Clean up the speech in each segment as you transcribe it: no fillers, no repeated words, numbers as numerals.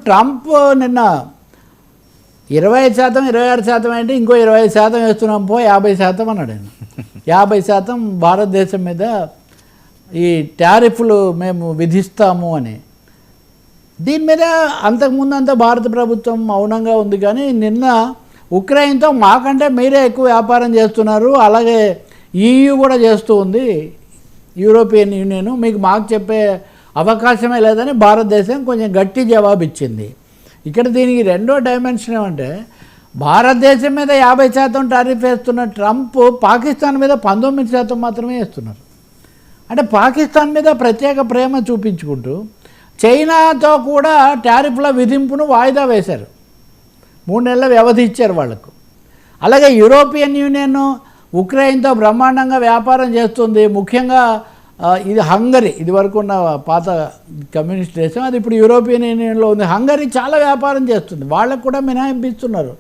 Trump నిన్న 25%, 26% అంటే ఇంకో 25% వేస్తున్నాం 50% అన్నాడు ఆయన. 50% భారతదేశం మీద ఈ టారిఫ్లు మేము విధిస్తాము అని. దీని మీద అంతకుముందు అంతా భారత ప్రభుత్వం మౌనంగా ఉంది, కానీ నిన్న ఉక్రెయిన్తో మాకంటే మీరే ఎక్కువ వ్యాపారం చేస్తున్నారు, అలాగే EU కూడా చేస్తూ ఉంది, యూరోపియన్ యూనియన్, మీకు మాకు చెప్పే అవకాశమే లేదని భారతదేశం కొంచెం గట్టి జవాబు ఇచ్చింది. ఇక్కడ దీనికి రెండో డైమెన్షన్ ఏమంటే, భారతదేశం మీద 50% టారిఫ్ వేస్తున్న ట్రంప్ పాకిస్తాన్ మీద 19% మాత్రమే వేస్తున్నారు. అంటే పాకిస్తాన్ మీద ప్రత్యేక ప్రేమ చూపించుకుంటూ చైనాతో కూడా టారిఫ్ల విధింపును వాయిదా వేశారు, 3 నెలల వ్యవధి ఇచ్చారు వాళ్లకు. అలాగే యూరోపియన్ యూనియన్ ఉక్రెయిన్తో బ్రహ్మాండంగా వ్యాపారం చేస్తుంది. ముఖ్యంగా ఇది హంగరీ, ఇది వరకు ఉన్న పాత కమ్యూనిస్ట్ దేశం, అది ఇప్పుడు యూరోపియన్ యూనియన్లో ఉంది. హంగరీ చాలా వ్యాపారం చేస్తుంది, వాళ్ళకు కూడా మినహాయింపు ఇస్తున్నారు.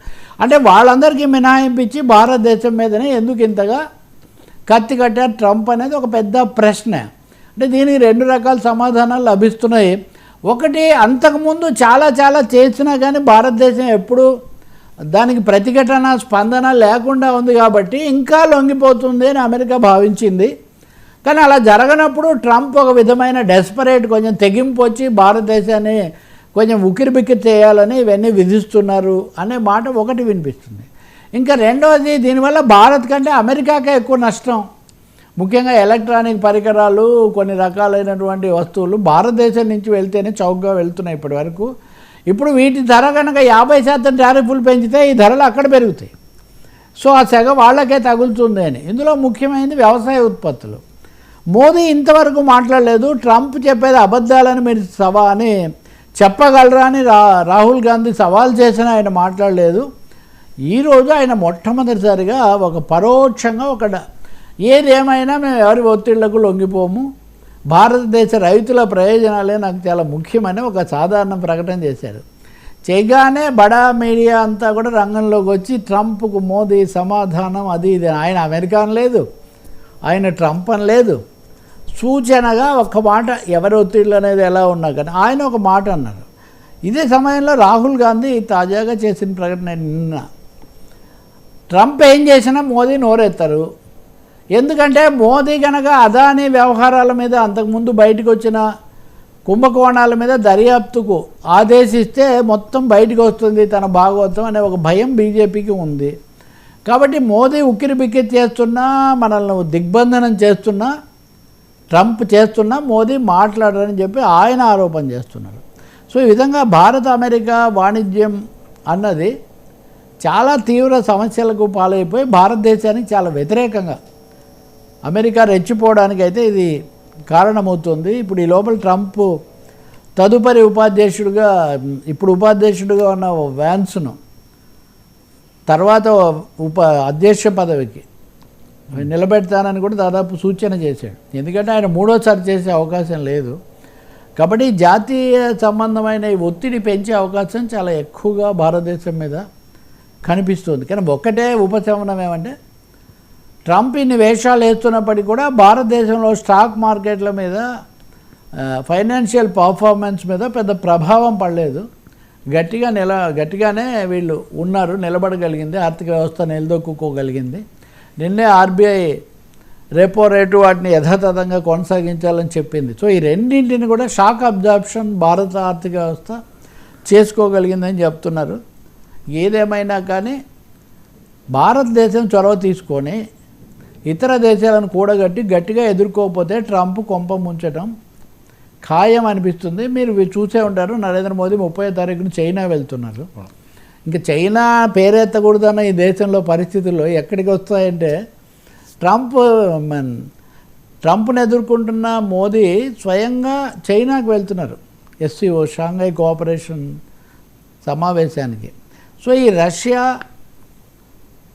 అంటే వాళ్ళందరికీ మినహాయింపు ఇచ్చి భారతదేశం మీదనే ఎందుకు ఇంతగా కత్తి కట్టారు ట్రంప్ అనేది ఒక పెద్ద ప్రశ్న. అంటే దీనికి 2 రకాల సమాధానాలు లభిస్తున్నాయి. ఒకటి, అంతకుముందు చాలా చేసినా కానీ భారతదేశం ఎప్పుడు దానికి ప్రతిఘటన స్పందన లేకుండా ఉంది కాబట్టి ఇంకా లొంగిపోతుంది అని అమెరికా భావించింది. కానీ అలా జరగనప్పుడు ట్రంప్ ఒక విధమైన డెస్పరేట్, కొంచెం తెగింపు వచ్చి భారతదేశాన్ని కొంచెం ఉక్కిరిబిక్కిరి చేయాలని ఇవన్నీ విధిస్తున్నారు అనే మాట ఒకటి వినిపిస్తుంది. ఇంకా రెండవది, దీనివల్ల భారత్ కంటే అమెరికాకే ఎక్కువ నష్టం. ముఖ్యంగా ఎలక్ట్రానిక్ పరికరాలు, కొన్ని రకాలైనటువంటి వస్తువులు భారతదేశం నుంచి వెళ్తేనే చౌకగా వెళ్తున్నాయి ఇప్పటి వరకు. ఇప్పుడు వీటి ధర కనుక 50% టారిఫ్లు పెంచితే ఈ ధరలు అక్కడ పెరుగుతాయి. సో ఆ సెగ వాళ్ళకే తగులుతుంది అని. ఇందులో ముఖ్యమైనది వ్యవసాయ ఉత్పత్తులు. మోదీ ఇంతవరకు మాట్లాడలేదు. ట్రంప్ చెప్పేది అబద్ధాలని మీరు అని చెప్పగలరా అని రాహుల్ గాంధీ సవాల్ చేసినా ఆయన మాట్లాడలేదు. ఈరోజు ఆయన మొట్టమొదటిసారిగా ఒక పరోక్షంగా ఏదేమైనా మేము ఎవరి ఒత్తిళ్లకు లొంగిపోము, భారతదేశ రైతుల ప్రయోజనాలే నాకు చాలా ముఖ్యమని ఒక సాధారణ ప్రకటన చేశారు. చేయగానే బడా మీడియా అంతా కూడా రంగంలోకి వచ్చి ట్రంప్కు మోదీ సమాధానం అది ఇది. ఆయన అమెరికా అని లేదు, ఆయన ట్రంప్ అని లేదు, సూచనగా ఒక్క మాట ఎవరి ఒత్తిళ్ళు అనేది ఎలా ఉన్నా కానీ ఆయన ఒక మాట అన్నారు. ఇదే సమయంలో రాహుల్ గాంధీ తాజాగా చేసిన ప్రకటన, నిన్న ట్రంప్ ఏం చేసినా మోదీ నోరెత్తారు. ఎందుకంటే మోదీ కనుక అదానీ వ్యవహారాల మీద అంతకుముందు బయటకు వచ్చిన కుంభకోణాల మీద దర్యాప్తుకు ఆదేశిస్తే మొత్తం బయటకు వస్తుంది తన భాగవతం అనే ఒక భయం బీజేపీకి ఉంది. కాబట్టి మోదీ ఉక్కిరిబిక్కిరి చేస్తున్నా, మనల్ని దిగ్బంధనం చేస్తున్నా, ట్రంప్ చేస్తున్నా మోదీ మాట్లాడరని చెప్పి ఆయన ఆరోపణ చేస్తున్నారు. సో ఈ విధంగా భారత అమెరికా వాణిజ్యం అన్నది చాలా తీవ్ర సమస్యలకు పాలైపోయి భారతదేశానికి చాలా వ్యతిరేకంగా అమెరికా రెచ్చిపోవడానికి అయితే ఇది కారణమవుతుంది. ఇప్పుడు ఈ లోపల ట్రంప్ తదుపరి ఉపాధ్యక్షుడిగా, ఇప్పుడు ఉపాధ్యక్షుడిగా ఉన్న వ్యాన్స్ను తర్వాత అధ్యక్ష పదవికి నిలబెడతానని కూడా దాదాపు సూచన చేశాడు. ఎందుకంటే ఆయన 3వసారి చేసే అవకాశం లేదు. కాబట్టి జాతీయ సంబంధమైన ఈ ఒత్తిడి పెంచే అవకాశం చాలా ఎక్కువగా భారతదేశం మీద కనిపిస్తుంది. కానీ ఒక్కటే ఉపశమనం ఏమంటే, ట్రంప్ ఇన్ని వేషాలు వేస్తున్నప్పటికీ కూడా భారతదేశంలో స్టాక్ మార్కెట్ల మీద, ఫైనాన్షియల్ పర్ఫార్మెన్స్ మీద పెద్ద ప్రభావం పడలేదు. గట్టిగానే వీళ్ళు ఉన్నారు, నిలబడగలిగింది, ఆర్థిక వ్యవస్థ నిలదొక్కుకోగలిగింది. నిన్నే RBI రెపో రేటు వాటిని యథాతథంగా కొనసాగించాలని చెప్పింది. సో ఈ రెండింటిని కూడా షాక్ అబ్జార్ప్షన్ భారత ఆర్థిక వ్యవస్థ చేసుకోగలిగిందని చెప్తున్నారు. ఏదేమైనా కానీ భారతదేశం చొరవ తీసుకొని ఇతర దేశాలను కూడగట్టి గట్టిగా ఎదుర్కోకపోతే ట్రంప్ కొంప ముంచడం ఖాయం అనిపిస్తుంది. మీరు చూసే ఉంటారు, నరేంద్ర మోదీ 30వ తారీఖున చైనా వెళ్తున్నారు. ఇంకా చైనా పేరెత్తకూడదన్న ఈ దేశంలో పరిస్థితుల్లో ఎక్కడికి వస్తాయంటే, ట్రంప్ను ఎదుర్కొంటున్న మోదీ స్వయంగా చైనాకు వెళ్తున్నారు, SCO షాంఘై కోఆపరేషన్ సమావేశానికి. సో ఈ రష్యా,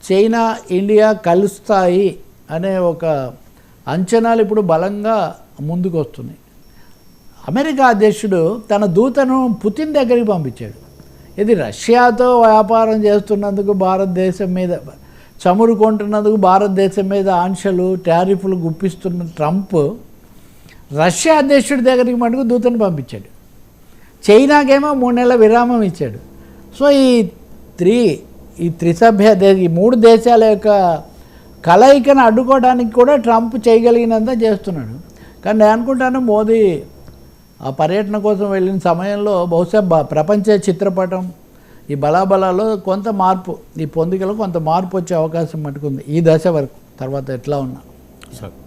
చైనా, ఇండియా కలుస్తాయి అనే ఒక అంచనాలు ఇప్పుడు బలంగా ముందుకు వస్తున్నాయి. అమెరికా అధ్యక్షుడు తన దూతను పుతిన్ దగ్గరికి పంపించాడు. ఇది రష్యాతో వ్యాపారం చేస్తున్నందుకు, భారతదేశం మీద చమురు కొంటున్నందుకు భారతదేశం మీద ఆంక్షలు, టారిఫ్లు గుప్పిస్తున్న ట్రంప్ రష్యా అధ్యక్షుడి దగ్గరికి మటుకు దూతను పంపించాడు. చైనాకేమో 3 నెలల విరామం ఇచ్చాడు. సో ఈ త్రిసభ్య ఈ 3 దేశాల యొక్క కలయికను అడ్డుకోవడానికి కూడా ట్రంప్ చేయగలిగినంత చేస్తున్నాడు. కానీ నేను అనుకుంటాను మోదీ ఆ పర్యటన కోసం వెళ్ళిన సమయంలో బహుశా ప్రపంచ చిత్రపటం ఈ బలాబలాలో కొంత మార్పు, ఈ పొందికలో కొంత మార్పు వచ్చే అవకాశం మటుకుంది ఈ దశ వరకు. తర్వాత ఎట్లా ఉన్నా.